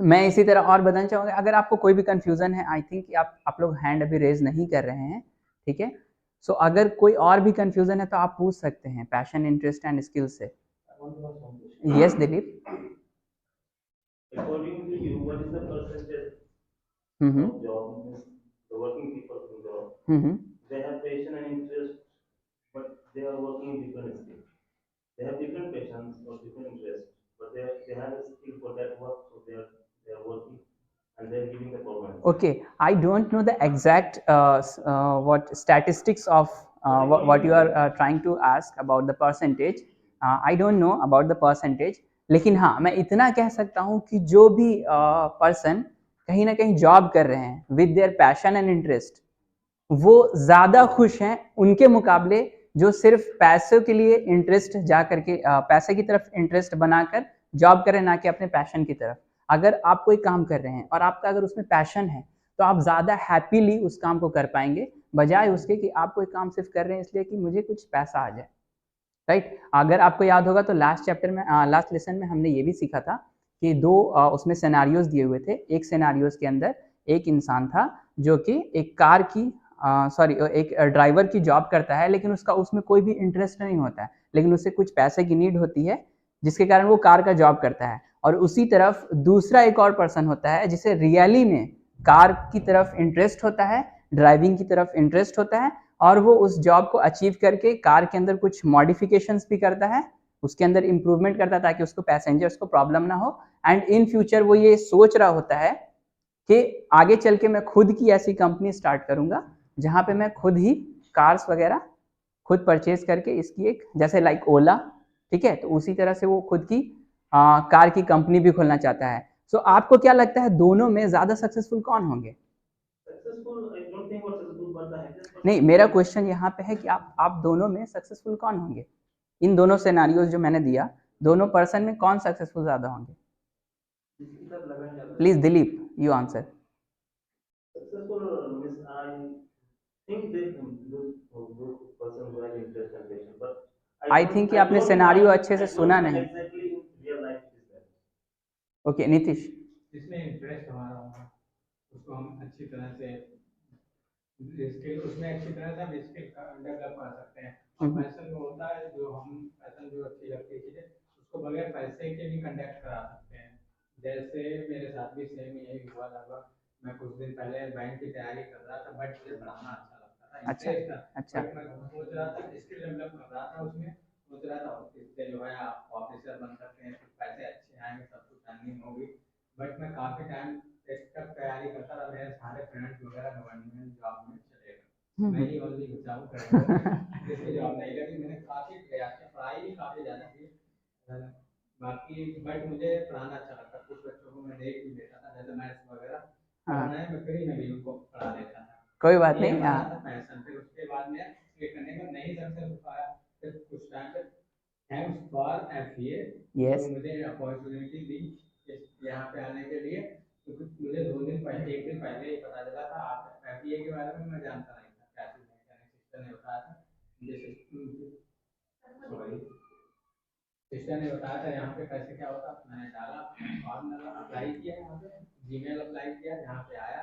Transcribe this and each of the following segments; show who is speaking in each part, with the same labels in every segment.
Speaker 1: मैं इसी तरह और बताना चाहूँगा, अगर आपको कोई भी कन्फ्यूज़न है, आई थिंक आप लोग हैंड अभी रेज़ नहीं कर रहे हैं, ठीक है? सो अगर कोई और भी कन्फ्यूज़न है तो आप पूछ सकते हैं पैशन, इंटरेस्ट एंड स्किल से। Yes Dilip?
Speaker 2: According to you, what is the percentage
Speaker 1: hmm
Speaker 2: of job means the working people in job?
Speaker 1: Hmm
Speaker 2: They have passion and interest, but they are working in different skills. They have different passions or different interests, but they have a skill for that work, so they are working and they are giving the performance.
Speaker 1: Okay, I don't know the exact what statistics of what you are trying to ask about the percentage. I don't know about the percentage, लेकिन हाँ मैं इतना कह सकता हूँ कि जो भी पर्सन कहीं ना कहीं जॉब कर रहे हैं with their passion and interest, वो ज़्यादा खुश हैं उनके मुकाबले जो सिर्फ पैसों के लिए इंटरेस्ट जा करके पैसे की तरफ इंटरेस्ट बनाकर जॉब करें, ना कि अपने पैशन की तरफ। अगर आप कोई काम कर रहे हैं और आपका अगर उसमें पैशन है तो आप ज़्यादा हैप्पीली उस काम को कर पाएंगे, बजाय उसके कि आप कोई काम सिर्फ कर रहे हैं इसलिए कि मुझे कुछ पैसा आ जाए, राइट? अगर आपको याद होगा तो लास्ट चैप्टर में लास्ट लेसन में हमने ये भी सीखा था कि दो उसमें सिनेरियोज दिए हुए थे। एक सिनेरियोज के अंदर एक इंसान था जो कि एक कार की एक ड्राइवर की जॉब करता है, लेकिन उसका उसमें कोई भी इंटरेस्ट नहीं होता है, लेकिन उसे कुछ पैसे की नीड होती है जिसके कारण वो कार का जॉब करता है। और उसी तरफ दूसरा एक और पर्सन होता है जिसे रियली में कार की तरफ इंटरेस्ट होता है, ड्राइविंग की तरफ इंटरेस्ट होता है, और वो उस जॉब को अचीव करके कार के अंदर कुछ मॉडिफिकेशंस भी करता है, उसके अंदर इंप्रूवमेंट करता है ताकि उसको पैसेंजर्स को प्रॉब्लम ना हो। एंड इन फ्यूचर वो ये सोच रहा होता है कि आगे चल के मैं खुद की ऐसी कंपनी स्टार्ट करूंगा जहां पे मैं खुद ही कार्स वगैरह खुद परचेज करके इसकी एक जैसे लाइक ओला, ठीक है, तो उसी तरह से वो खुद की कार की कंपनी भी खोलना चाहता है। सो आपको क्या लगता है दोनों में ज्यादा सक्सेसफुल कौन होंगे?
Speaker 2: Successful, I don't think about successful, but the happiest person.
Speaker 1: नहीं, मेरा क्वेश्चन यहाँ पे है कि आप दोनों में सक्सेसफुल कौन होंगे? इन दोनों सिनेरियोज जो मैंने दिया, दोनों पर्सन में कौन सक्सेसफुल ज्यादा होंगे? Please Dilip, you answer.
Speaker 2: Successful means I think they those person who have interest and passion, but
Speaker 1: I think कि
Speaker 2: I
Speaker 1: आपने
Speaker 2: don't know
Speaker 1: सिनेरियो अच्छे से
Speaker 2: I
Speaker 1: सुना
Speaker 2: don't know
Speaker 1: नहीं।
Speaker 2: exactly in real life it is that.
Speaker 1: Okay Nitish.
Speaker 3: जिसमें interest हमारा होगा उसको हम अच्छी तरह से स्किल उसमें अच्छी तरह से हम स्किल डेवलप कर सकते हैं। और पैशन में होता है जो हम पैशन जो अच्छी लगती है चीजें उसको बगैर पैसे के भी कंडक्ट करा सकते हैं। जैसे मेरे साथ भी सेम यही हुआ लगभग। मैं कुछ दिन पहले बैंक की तैयारी कर रहा था, बट मुझे पढ़ाना अच्छा लगता था, इंटरेस्ट था।
Speaker 1: अच्छा।
Speaker 3: बट मैं सोच रहा था स्किल डेवलप कर रहा था, उसमें सोच रहा था इससे जो है आप ऑफिसर बन सकते हैं, कुछ पैसे अच्छे आएंगे, सब कुछ अर्निंग होगी। बट मैं काफी टाइम तक तैयारी करता रहा, मेरे सारे फ्रेंड्स वगैरह गवर्नमेंट जॉब में चले गए, मैं ही ओनली बचा हूँ जिसकी जॉब नहीं लगी। मैंने काफी प्रयास किया, पढ़ाई भी काफी ज्यादा की बाकी, बट मुझे पढ़ाना अच्छा लगता। कुछ बच्चों को मैं देख भी लेता था, जैसे मैथ्स वगैरह पढ़ाना है, मैं फ्री में भी उनको पढ़ा देता था।
Speaker 1: कोई बात
Speaker 3: ये
Speaker 1: नहीं।
Speaker 3: हमारा था पैशन। फिर उसके बाद में ये करने में नहीं सक्सेस हो पाया। फिर कुछ टाइम तक थैंक्स फॉर एफए
Speaker 1: Yes.
Speaker 3: जो मुझे अपॉर्चुनिटी दी यहाँ पे आने के लिए। तो मुझे 2 दिन पहले, 1 दिन पहले ही पता चला था। आप एफए के बारे में मैं जानता नहीं था, क्या चीज है, सिस्टर ने बताया था। सॉरी, सिस्टर ने बताया था यहाँ पे कैसे क्या होता। मैंने डाला और मैंने अप्लाई किया, यहाँ पे जीमेल अप्लाई किया, यहाँ पे आया।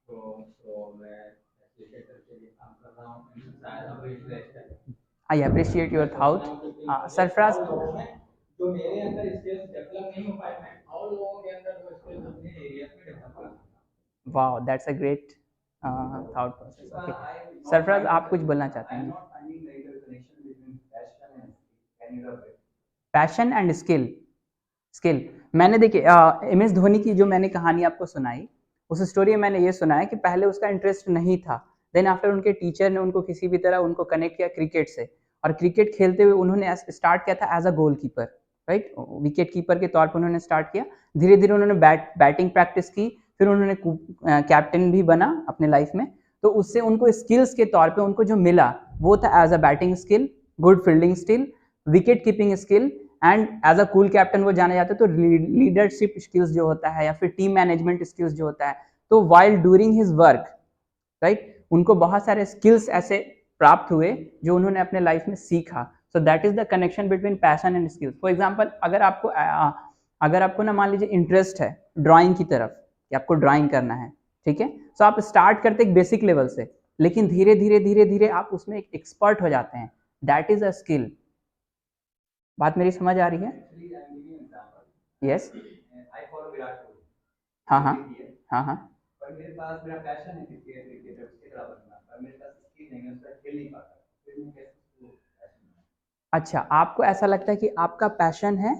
Speaker 3: तो मैं एप्लीकेटर के लिए काम कर रहा हूँ, शायद अभी इंटरेस्ट है।
Speaker 1: I appreciate your thought. Sarfaraz,
Speaker 3: जो मेरे अंदर स्किल्स डेवलप नहीं हो पाए, मैं और लोगों के अंदर वो स्किल्स अपने एरिया में डेवलप कर सकता हूं।
Speaker 1: Wow that's a great thought process. Okay Sarfaraz, आप कुछ बोलना चाहते हैं? पैशन एंड स्किल मैंने देखिए एम एस धोनी की जो मैंने कहानी आपको सुनाई, उस स्टोरी में मैंने ये सुना है कि पहले उसका इंटरेस्ट नहीं था, देन आफ्टर उनके टीचर ने उनको किसी भी तरह उनको कनेक्ट किया क्रिकेट से, और क्रिकेट खेलते हुए उन्होंने स्टार्ट किया था as a goalkeeper, right, wicket keeper के तौर पर उन्होंने स्टार्ट किया। धीरे धीरे उन्होंने बैटिंग प्रैक्टिस की, फिर उन्होंने कैप्टन भी बना अपने लाइफ में। तो उससे उनको स्किल्स के तौर पे उनको जो मिला वो था as a batting skill, good fielding skill, wicket keeping skill, and as a cool captain वो जाने जाते। तो लीडरशिप स्किल्स जो होता है या फिर टीम मैनेजमेंट स्किल्स जो होता है, तो while during his work, right, उनको बहुत सारे स्किल्स ऐसे प्राप्त हुए जो उन्होंने अपने लाइफ में सीखा। So that is the connection between passion and skills. For example, अगर आपको अगर आपको ना मान लीजिए इंटरेस्ट है ड्राइंग की तरफ कि आपको ड्राइंग करना है, ठीक है, तो आप स्टार्ट करते एक बेसिक लेवल से, लेकिन धीरे धीरे धीरे धीरे आप उसमें एक एक्सपर्ट हो जाते हैं, दैट इज अ स्किल। बात मेरी समझ आ रही है?
Speaker 3: Actually, I'm giving you an example.
Speaker 1: Yes.
Speaker 3: I follow Virat Kohli.
Speaker 1: हाँ हाँ
Speaker 3: क्रिकेट है।
Speaker 1: हाँ हाँ
Speaker 3: पर मेरे पास मेरा पैशन है क्रिकेटर की तरह बनना, पर मेरे पास स्किल नहीं है, उसका खेल नहीं पाता। फिर मैं कैसे उसको passion बनाऊं?
Speaker 1: अच्छा, आपको ऐसा लगता है कि आपका पैशन है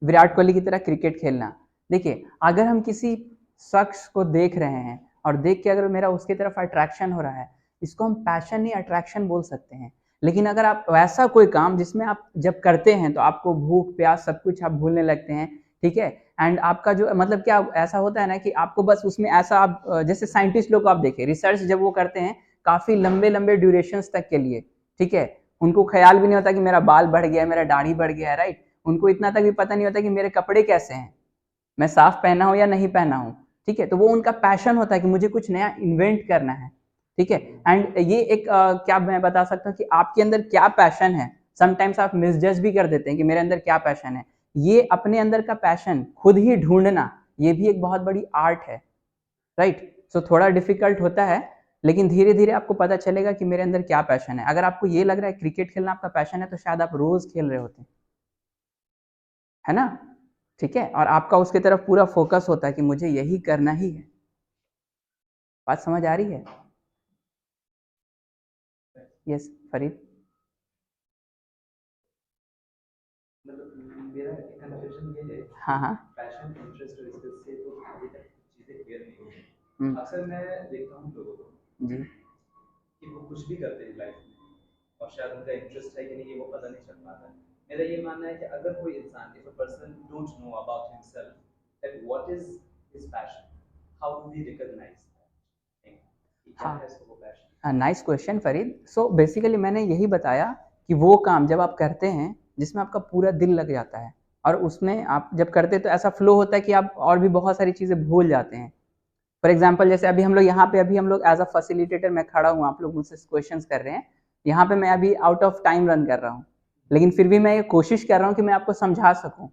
Speaker 1: विराट कोहली की तरह क्रिकेट खेलना। देखिए, अगर हम किसी शख्स को देख रहे हैं और देख के अगर मेरा उसकी तरफ अट्रैक्शन हो रहा है, इसको हम पैशन नहीं अट्रैक्शन बोल सकते हैं। लेकिन अगर आप वैसा कोई काम जिसमें आप जब करते हैं तो आपको भूख प्यास सब कुछ आप भूलने लगते हैं, ठीक है, एंड आपका जो मतलब क्या ऐसा होता है ना कि आपको बस उसमें ऐसा आप जैसे साइंटिस्ट लोग को आप देखिए रिसर्च जब वो करते हैं काफ़ी लंबे लंबे ड्यूरेशंस तक के लिए, ठीक है, उनको ख्याल भी नहीं होता कि मेरा बाल बढ़ गया है, मेरा दाढ़ी बढ़ गया है, राइट, उनको इतना तक भी पता नहीं होता कि मेरे कपड़े कैसे हैं, मैं साफ पहना हूं या नहीं पहना हूं, ठीक है, तो वो उनका पैशन होता है कि मुझे कुछ नया इन्वेंट करना है, ठीक है। एंड ये एक क्या मैं बता सकता हूँ कि आपके अंदर क्या पैशन है, समटाइम्स आप मिसजज भी कर देते हैं कि मेरे अंदर क्या पैशन है, ये अपने अंदर का पैशन खुद ही ढूंढना ये भी एक बहुत बड़ी आर्ट है, राइट। सो थोड़ा डिफिकल्ट होता है, लेकिन धीरे धीरे आपको पता चलेगा कि मेरे अंदर क्या पैशन है। अगर आपको ये लग रहा है क्रिकेट खेलना आपका पैशन है तो शायद आप रोज खेल रहे होते, है ना, ठीक है, और आपका उसकी तरफ पूरा फोकस होता है कि मुझे यही करना ही है। बात समझ आ रही है? यस फरीद।
Speaker 3: मतलब मेरा कंफ्यूजन ये है,
Speaker 1: हाँ हाँ
Speaker 3: पैशन इंटरेस्ट और स्किल से तो अभी तक चीजें क्लियर नहीं हुई
Speaker 1: हम्म,
Speaker 3: हैं। अक्सर मैं देखता हूँ लोगों को
Speaker 1: जी
Speaker 3: कि वो कुछ भी करते हैं लाइफ में और शायद उनका इंटरेस्ट है कि नहीं ये वो पता नहीं चल पाता है। मेरा ये मानना है कि अगर कोई इंसान, if a person don't know about himself that what is his passion, how do we recognise that कि क्या है इसको वो पैशन?
Speaker 1: हाँ, nice question Farid. So basically मैंने यही बताया कि वो काम जब आप करते हैं जिसमें आपका पूरा दिल लग जाता है और उसमें आप जब करते हैं तो ऐसा फ्लो होता है कि आप और भी बहुत सारी चीज़ें भूल जाते हैं। फॉर एग्जाम्पल जैसे अभी हम लोग यहाँ पे अभी हम लोग एज अ फैसिलिटेटर मैं खड़ा हूँ, आप लोग मुझसे क्वेश्चंस कर रहे हैं, यहाँ पे मैं अभी आउट ऑफ टाइम रन कर रहा हूँ, लेकिन फिर भी मैं ये कोशिश कर रहा हूँ कि मैं आपको समझा सकूँ।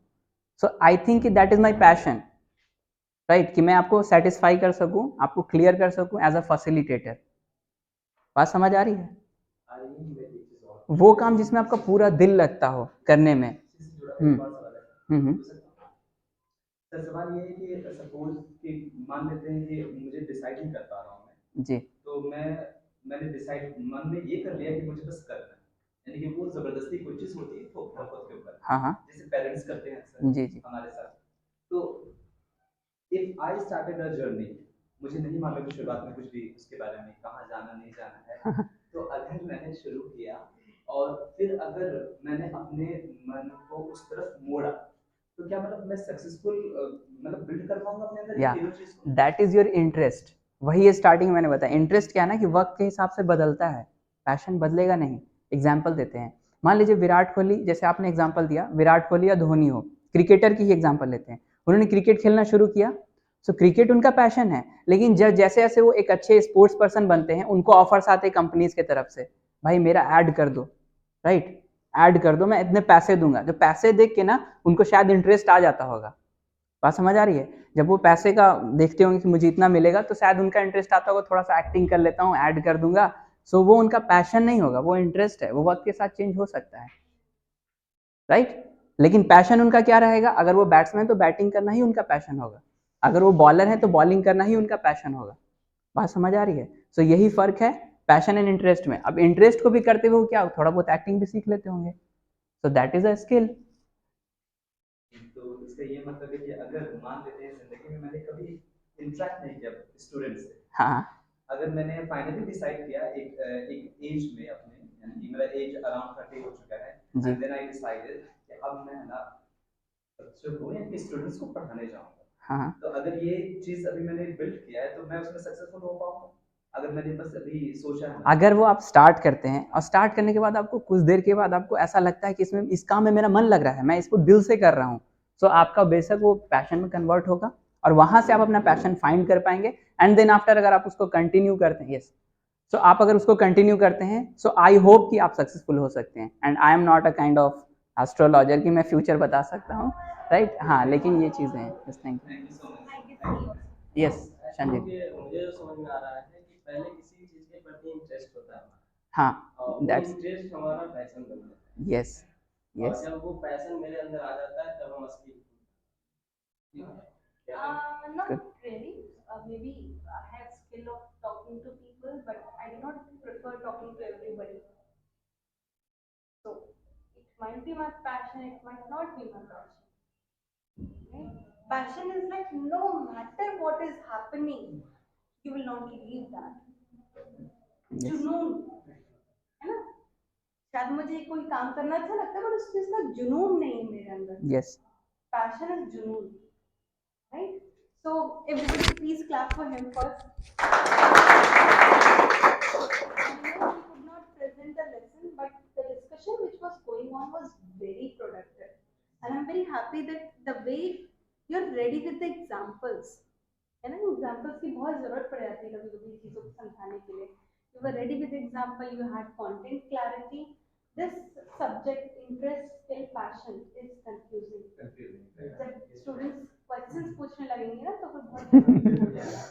Speaker 1: सो आई थिंक कि that is my passion, right, कि मैं आपको सेटिस्फाई कर सकूँ, आपको क्लियर कर सकूँ एज अ फैसिलिटेटर। बात समझ आ रही है?
Speaker 3: आ रही है मेरी एक चीज और,
Speaker 1: वो काम जिसमें आपका पूरा दिल लगता हो करने में।
Speaker 3: इससे जुड़ा
Speaker 1: हम्म
Speaker 3: एक और सवाल है।
Speaker 1: हम्म
Speaker 3: पूछ सकता हूँ? सर सवाल ये है कि सपोज कि मान लेते हैं कि मुझे डिसाइड नहीं कर पा रहा हूँ मैं,
Speaker 1: जी
Speaker 3: तो मैंने डिसाइड मन में ये कर लिया कि मुझे बस करना है, यानी कि वो जबरदस्ती कोई चीज होती है तो खुद के ऊपर,
Speaker 1: हाँ हाँ
Speaker 3: जैसे पेरेंट्स करते हैं अक्सर
Speaker 1: जी जी
Speaker 3: हमारे साथ। तो if I started a journey, मुझे नहीं मालूम कि शुरुआत में कुछ भी उसके बारे में कहाँ जाना नहीं जाना है, तो अगर मैंने शुरू किया और फिर अगर मैंने अपने मन को उस तरफ मोड़ा, तो क्या मतलब मैं सक्सेसफुल मतलब बिल्ड कर पाऊंगा अपने अंदर
Speaker 1: या
Speaker 3: तीनों चीज को?
Speaker 1: That is your interest. वही स्टार्टिंग मैंने बताया, इंटरेस्ट क्या है ना कि वक्त के हिसाब से बदलता है, पैशन बदलेगा नहीं। एग्जाम्पल देते हैं, मान लीजिए विराट कोहली, जैसे आपने एग्जाम्पल दिया विराट कोहली या धोनी हो, क्रिकेटर की ही एग्जाम्पल लेते हैं, उन्होंने क्रिकेट खेलना शुरू किया, सो क्रिकेट उनका पैशन है, लेकिन जब जैसे जैसे वो एक अच्छे स्पोर्ट्स पर्सन बनते हैं उनको ऑफर्स आते हैं कंपनीज की तरफ से, भाई मेरा ऐड कर दो, राइट, ऐड कर दो, मैं इतने पैसे दूंगा, जो पैसे देख के ना उनको शायद इंटरेस्ट आ जाता होगा। बात समझ आ रही है? जब वो पैसे का देखते होंगे कि मुझे इतना मिलेगा तो शायद उनका इंटरेस्ट आता होगा, थोड़ा सा एक्टिंग कर लेता हूँ, ऐड कर दूंगा। सो वो उनका पैशन नहीं होगा, वो इंटरेस्ट है, वो वक्त के साथ चेंज हो सकता है, राइट। लेकिन पैशन उनका क्या रहेगा, अगर वो बैट्समैन तो बैटिंग करना ही उनका पैशन होगा, अगर वो बॉलर है तो बॉलिंग करना ही उनका पैशन होगा। बात समझ आ रही है? सो यही फर्क है पैशन एंड इंटरेस्ट में। अब इंटरेस्ट को भी करते हुए क्या थोड़ा बहुत एक्टिंग भी सीख लेते होंगे, so that is a skill.
Speaker 3: तो इसका ये मतलब है कि अगर मान लेते हैं जिंदगी में मैंने कभी इंटरेक्ट नहीं किया स्टूडेंट से,
Speaker 1: हाँ
Speaker 3: अगर मैंने फाइनली डिसाइड किया एक एज में अपने, यानी कि मेरा एज अराउंड 30 हो चुका है,
Speaker 1: जी
Speaker 3: एंड देन आई डिसाइडेड कि अब मैं ना बच्चों को या कि स्टूडेंट्स को पढ़ाने जाऊंगा,
Speaker 1: हाँ
Speaker 3: तो अगर ये चीज अभी मैंने बिल्ड किया है तो मैं उसमें सक्सेसफुल हो पाऊंगा? अगर मैंने बस अभी सोचा है ना।
Speaker 1: अगर वो आप स्टार्ट करते हैं और स्टार्ट करने के बाद आपको कुछ देर के बाद आपको ऐसा लगता है कि इसमें इस काम में मेरा मन लग रहा है, मैं इसको दिल से कर रहा हूँ, तो आपका बेशक वो पैशन में कन्वर्ट होगा और वहां से आप अपना पैशन फाइंड कर पाएंगे। एंड देन आफ्टर अगर आप उसको कंटिन्यू करते हैं, यस, सो आप अगर उसको कंटिन्यू करते हैं, सो आई होप कि आप सक्सेसफुल हो सकते हैं। And I am not a kind of astrologer कि मैं फ्यूचर बता सकता हूँ, राइट। हाँ, लेकिन ये चीज़ें हैं। Yes, thank you.
Speaker 3: Thank you so much.
Speaker 1: Yes, Sanjeev.
Speaker 4: मुझे जो समझ में आ रहा है कि पहले किसी चीज के प्रति इंटरेस्ट होता है हमारा,
Speaker 1: हाँ,
Speaker 4: और वो
Speaker 1: दैट्स
Speaker 4: इंटरेस्ट हमारा पैशन बन जाता है,
Speaker 1: यस,
Speaker 4: और
Speaker 1: यस।
Speaker 4: जब वो पैशन मेरे अंदर आ जाता है तब हम असली
Speaker 5: Not
Speaker 1: Good.
Speaker 5: really. Maybe I have skill of talking to people, but I do not prefer talking to everybody. So it might be my passion, it might not be my passion. Right? Passion is like no matter what is happening, you will not leave that.
Speaker 1: Yes.
Speaker 5: जुनून है ना, शायद मुझे कोई काम करना अच्छा लगता है पर उस चीज का जुनून नहीं है मेरे अंदर.
Speaker 1: Yes.
Speaker 5: Passion is जुनून, right? So everybody please clap for him first. I know we could not present a lesson, but the discussion which was going on was very productive. And I'm very happy that the way you're ready with the examples. है ना, examples की बहुत जरूरत पड़ जाती है कभी कभी चीजों को समझाने के लिए. You were ready with the example, you had content clarity. This subject, interest, skill, passion is confusing. जब students questions पूछने लगेंगे ना तो फिर बहुत confusing हो जाएगा.